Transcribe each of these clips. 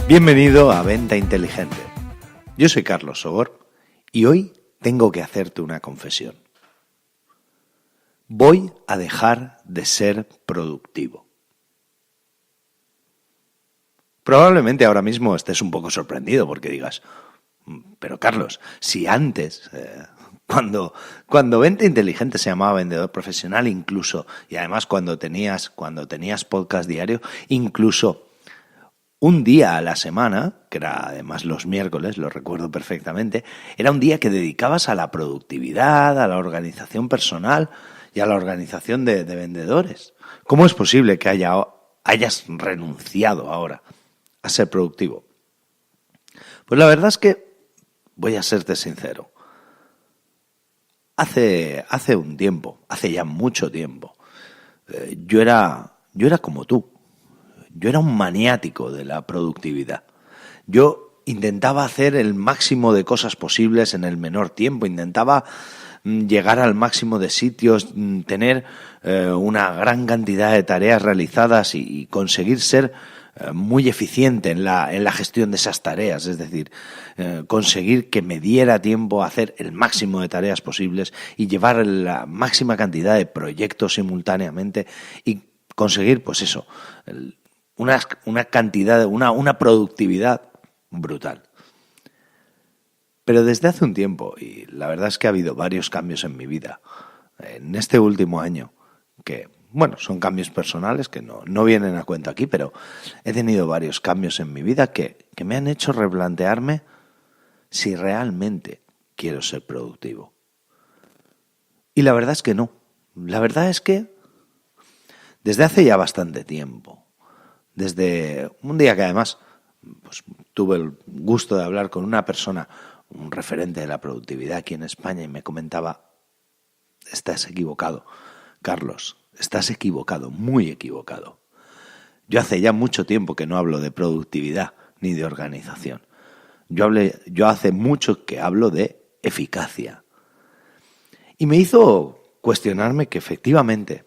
Bienvenido a Venta Inteligente. Yo soy Carlos Sogor y hoy tengo que hacerte una confesión. Voy a dejar de ser productivo. Probablemente ahora mismo estés un poco sorprendido porque digas, pero Carlos, si antes, cuando Venta Inteligente se llamaba Vendedor Profesional incluso, y además cuando tenías podcast diario, incluso un día a la semana, que era además los miércoles, lo recuerdo perfectamente, era un día que dedicabas a la productividad, a la organización personal y a la organización de vendedores. ¿Cómo es posible que hayas renunciado ahora a ser productivo? Pues la verdad es que voy a serte sincero. Hace un tiempo, hace ya mucho tiempo, yo era como tú. Yo era un maniático de la productividad. Yo intentaba hacer el máximo de cosas posibles en el menor tiempo, intentaba llegar al máximo de sitios, tener una gran cantidad de tareas realizadas y conseguir ser muy eficiente en la gestión de esas tareas, es decir, conseguir que me diera tiempo a hacer el máximo de tareas posibles y llevar la máxima cantidad de proyectos simultáneamente y conseguir, pues eso, una cantidad, una productividad brutal. Pero desde hace un tiempo, y la verdad es que ha habido varios cambios en mi vida, en este último año, que, bueno, son cambios personales que no vienen a cuento aquí, pero he tenido varios cambios en mi vida que me han hecho replantearme si realmente quiero ser productivo. Y la verdad es que no. La verdad es que desde hace ya bastante tiempo, desde un día que además pues, tuve el gusto de hablar con una persona, un referente de la productividad aquí en España, y me comentaba, estás equivocado, Carlos, estás equivocado, muy equivocado. Yo hace ya mucho tiempo que no hablo de productividad ni de organización. Yo hace mucho que hablo de eficacia. Y me hizo cuestionarme que efectivamente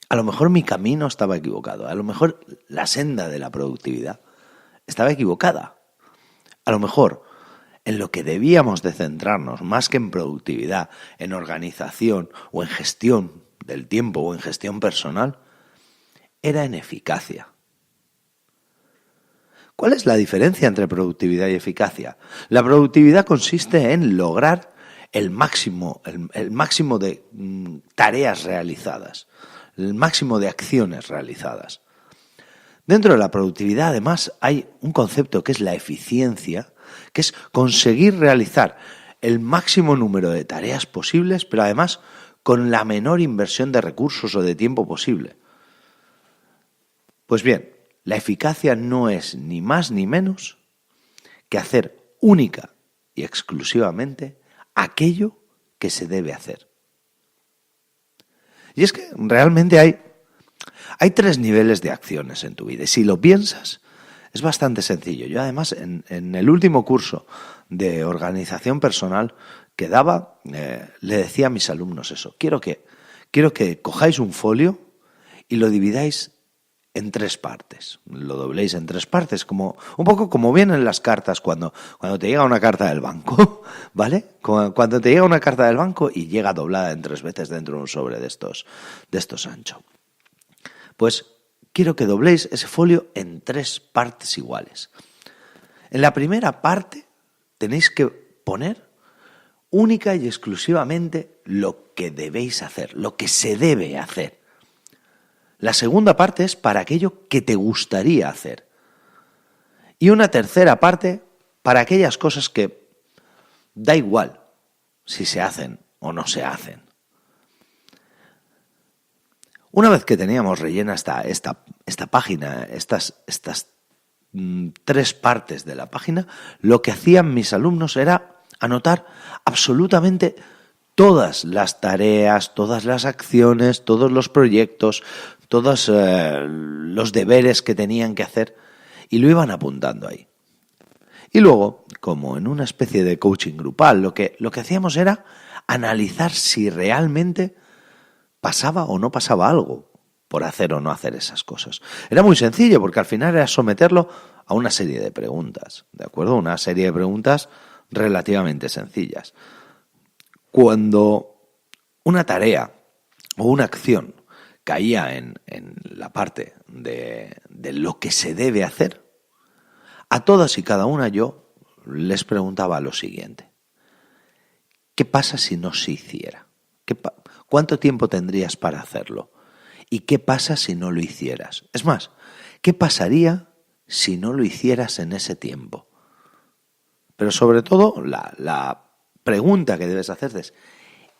a lo mejor mi camino estaba equivocado, a lo mejor la senda de la productividad estaba equivocada. A lo mejor en lo que debíamos de centrarnos, más que en productividad, en organización o en gestión del tiempo o en gestión personal, era en eficacia. ¿Cuál es la diferencia entre productividad y eficacia? La productividad consiste en lograr el máximo de tareas realizadas, el máximo de acciones realizadas. Dentro de la productividad, además, hay un concepto que es la eficiencia, que es conseguir realizar el máximo número de tareas posibles, pero además con la menor inversión de recursos o de tiempo posible. Pues bien, la eficacia no es ni más ni menos que hacer única y exclusivamente aquello que se debe hacer. Y es que realmente hay tres niveles de acciones en tu vida. Y si lo piensas, es bastante sencillo. Yo además en el último curso de organización personal que daba, le decía a mis alumnos eso. Quiero que cojáis un folio y lo dividáis en tres partes. Lo dobléis en tres partes, un poco como vienen las cartas cuando te llega una carta del banco, ¿vale? Cuando te llega una carta del banco y llega doblada en tres veces dentro de un sobre de estos ancho. Pues quiero que dobléis ese folio en tres partes iguales. En la primera parte tenéis que poner única y exclusivamente lo que debéis hacer, lo que se debe hacer. La segunda parte es para aquello que te gustaría hacer. Y una tercera parte para aquellas cosas que da igual si se hacen o no se hacen. Una vez que teníamos rellena esta página, estas tres partes de la página, lo que hacían mis alumnos era anotar absolutamente todas las tareas, todas las acciones, todos los proyectos, todos los deberes que tenían que hacer, y lo iban apuntando ahí. Y luego, como en una especie de coaching grupal, lo que hacíamos era analizar si realmente pasaba o no pasaba algo por hacer o no hacer esas cosas. Era muy sencillo, porque al final era someterlo a una serie de preguntas, ¿de acuerdo? Una serie de preguntas relativamente sencillas. Cuando una tarea o una acción caía en la parte de lo que se debe hacer, a todas y cada una yo les preguntaba lo siguiente. ¿Qué pasa si no se hiciera? ¿Cuánto tiempo tendrías para hacerlo? ¿Y qué pasa si no lo hicieras? Es más, ¿qué pasaría si no lo hicieras en ese tiempo? Pero sobre todo, la pregunta que debes hacerte es,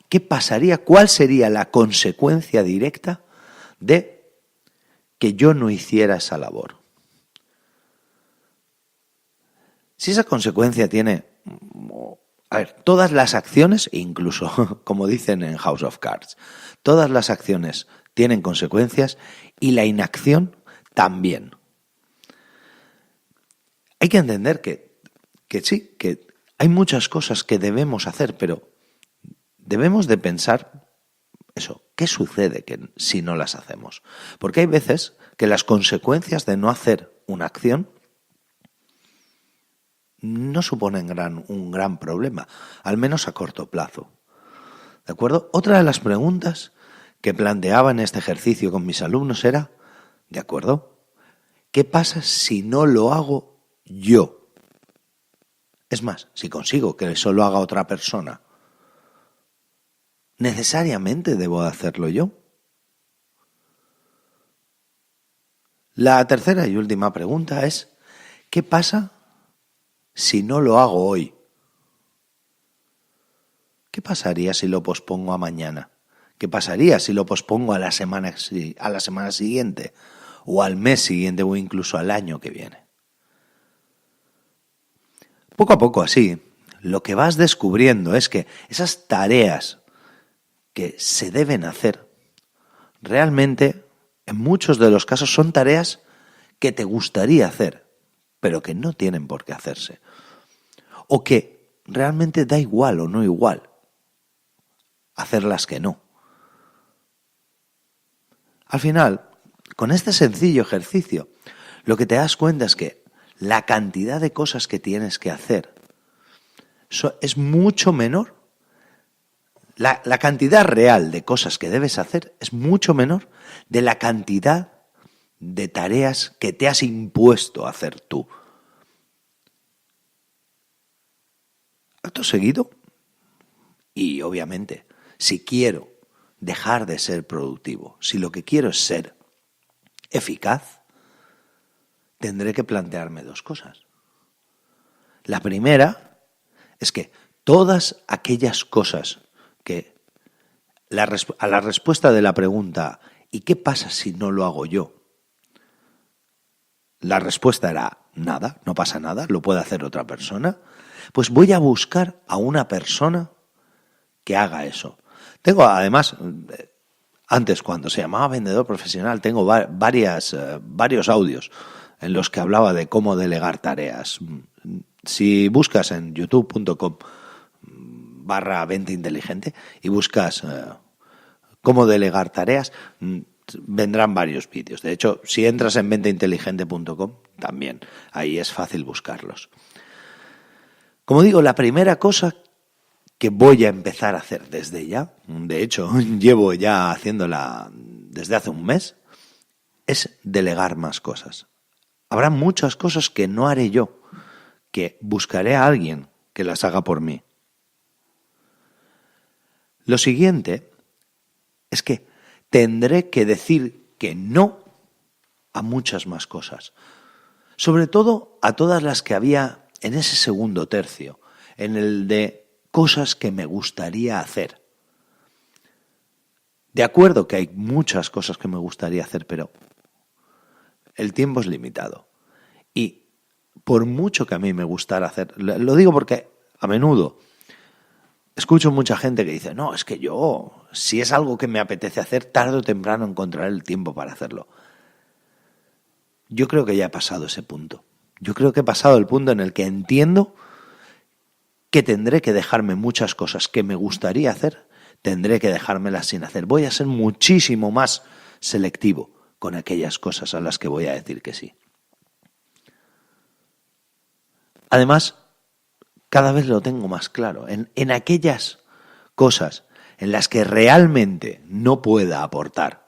¿qué pasaría? ¿Cuál sería la consecuencia directa de que yo no hiciera esa labor? Si esa consecuencia tiene, a ver, todas las acciones, incluso como dicen en House of Cards, todas las acciones tienen consecuencias y la inacción también. Hay que entender que sí, que hay muchas cosas que debemos hacer, pero debemos de pensar eso, ¿qué sucede si no las hacemos? Porque hay veces que las consecuencias de no hacer una acción no suponen un gran problema, al menos a corto plazo. ¿De acuerdo? Otra de las preguntas que planteaba en este ejercicio con mis alumnos era, ¿de acuerdo? ¿Qué pasa si no lo hago yo? Es más, si consigo que eso lo haga otra persona, ¿necesariamente debo hacerlo yo? La tercera y última pregunta es, ¿qué pasa si no lo hago hoy? ¿Qué pasaría si lo pospongo a mañana? ¿Qué pasaría si lo pospongo a la semana siguiente? O al mes siguiente o incluso al año que viene. Poco a poco así, lo que vas descubriendo es que esas tareas que se deben hacer, realmente, en muchos de los casos, son tareas que te gustaría hacer, pero que no tienen por qué hacerse. O que realmente da igual o no igual hacerlas que no. Al final, con este sencillo ejercicio, lo que te das cuenta es que la cantidad de cosas que tienes que hacer es mucho menor. La cantidad real de cosas que debes hacer es mucho menor de la cantidad de tareas que te has impuesto a hacer tú. Acto seguido, y obviamente, si quiero dejar de ser productivo, si lo que quiero es ser eficaz, tendré que plantearme dos cosas. La primera es que todas aquellas cosas que a la respuesta de la pregunta ¿y qué pasa si no lo hago yo? La respuesta era nada, no pasa nada, lo puede hacer otra persona. Pues voy a buscar a una persona que haga eso. Tengo además, antes cuando se llamaba vendedor profesional, tengo varios audios en los que hablaba de cómo delegar tareas. Si buscas en youtube.com/venta inteligente y buscas cómo delegar tareas, vendrán varios vídeos. De hecho, si entras en ventainteligente.com, también ahí es fácil buscarlos. Como digo, la primera cosa que voy a empezar a hacer desde ya, de hecho, llevo ya haciéndola desde hace un mes, es delegar más cosas. Habrá muchas cosas que no haré yo, que buscaré a alguien que las haga por mí. Lo siguiente es que tendré que decir que no a muchas más cosas. Sobre todo a todas las que había en ese segundo tercio, en el de cosas que me gustaría hacer. De acuerdo que hay muchas cosas que me gustaría hacer, pero el tiempo es limitado. Y por mucho que a mí me gustara hacer, lo digo porque a menudo escucho mucha gente que dice, no, es que yo, si es algo que me apetece hacer, tarde o temprano encontraré el tiempo para hacerlo. Yo creo que ya he pasado ese punto. Yo creo que he pasado el punto en el que entiendo que tendré que dejarme muchas cosas que me gustaría hacer, tendré que dejármelas sin hacer. Voy a ser muchísimo más selectivo con aquellas cosas a las que voy a decir que sí. Además, cada vez lo tengo más claro. En aquellas cosas en las que realmente no pueda aportar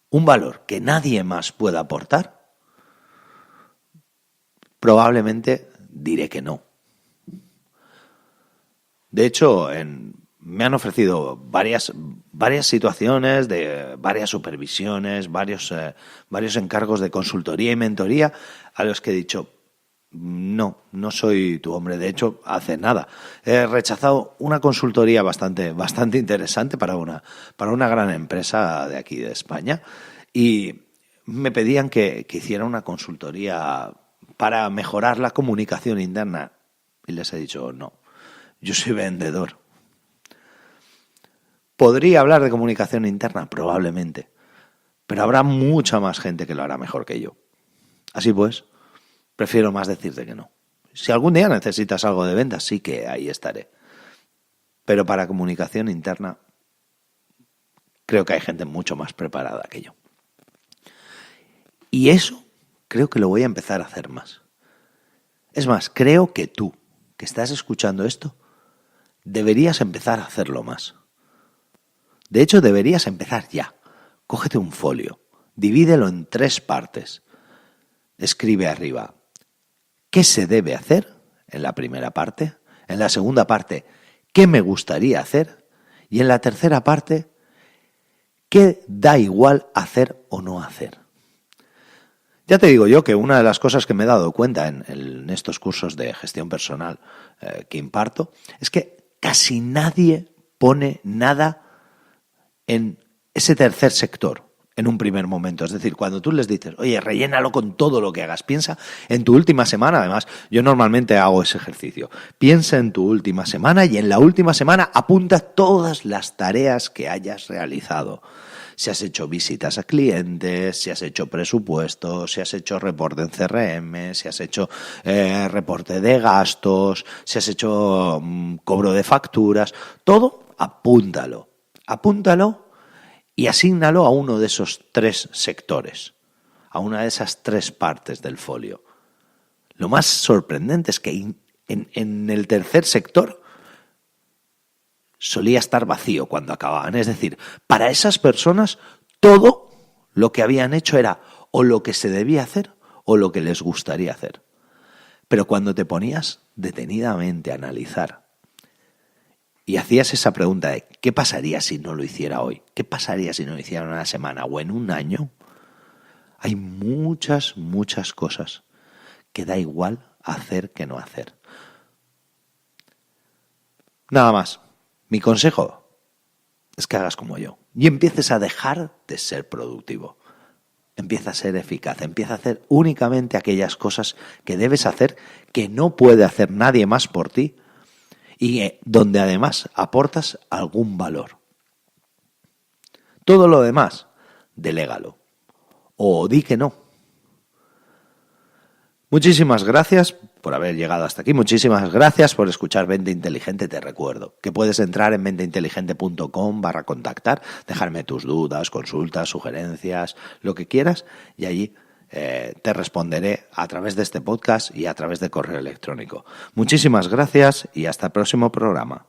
un valor que nadie más pueda aportar, probablemente diré que no. De hecho, me han ofrecido varias situaciones, de varias supervisiones, varios encargos de consultoría y mentoría a los que he dicho, no soy tu hombre. De hecho, hace nada he rechazado una consultoría bastante interesante para una gran empresa de aquí de España, y me pedían que hiciera una consultoría para mejorar la comunicación interna, y les he dicho no, yo soy vendedor. ¿Podría hablar de comunicación interna? Probablemente, pero habrá mucha más gente que lo hará mejor que yo. Así pues, prefiero más decirte que no. Si algún día necesitas algo de ventas, sí que ahí estaré. Pero para comunicación interna, creo que hay gente mucho más preparada que yo. Y eso creo que lo voy a empezar a hacer más. Es más, creo que tú, que estás escuchando esto, deberías empezar a hacerlo más. De hecho, deberías empezar ya. Cógete un folio, divídelo en 3 partes. Escribe arriba qué se debe hacer en la primera parte, en la segunda parte qué me gustaría hacer y en la tercera parte qué da igual hacer o no hacer. Ya te digo yo que una de las cosas que me he dado cuenta en estos cursos de gestión personal que imparto es que casi nadie pone nada en ese tercer sector en un primer momento. Es decir, cuando tú les dices, oye, rellénalo con todo lo que hagas, piensa en tu última semana. Además, yo normalmente hago ese ejercicio. Piensa en tu última semana y en la última semana apunta todas las tareas que hayas realizado. Si has hecho visitas a clientes, si has hecho presupuestos, si has hecho reporte en CRM, si has hecho reporte de gastos, si has hecho cobro de facturas, todo apúntalo. Apúntalo y asígnalo a uno de esos 3 sectores, a una de esas 3 partes del folio. Lo más sorprendente es que en el tercer sector solía estar vacío cuando acababan. Es decir, para esas personas todo lo que habían hecho era o lo que se debía hacer o lo que les gustaría hacer. Pero cuando te ponías detenidamente a analizar y hacías esa pregunta de ¿qué pasaría si no lo hiciera hoy? ¿Qué pasaría si no lo hiciera en una semana o en un año? Hay muchas cosas que da igual hacer que no hacer. Nada más. Mi consejo es que hagas como yo y empieces a dejar de ser productivo. Empieza a ser eficaz, empieza a hacer únicamente aquellas cosas que debes hacer, que no puede hacer nadie más por ti y donde además aportas algún valor. Todo lo demás, delégalo o di que no. Muchísimas gracias por haber llegado hasta aquí. Muchísimas gracias por escuchar Vente Inteligente. Te recuerdo que puedes entrar en venteinteligente.com/contactar, dejarme tus dudas, consultas, sugerencias, lo que quieras, y allí te responderé a través de este podcast y a través de correo electrónico. Muchísimas gracias y hasta el próximo programa.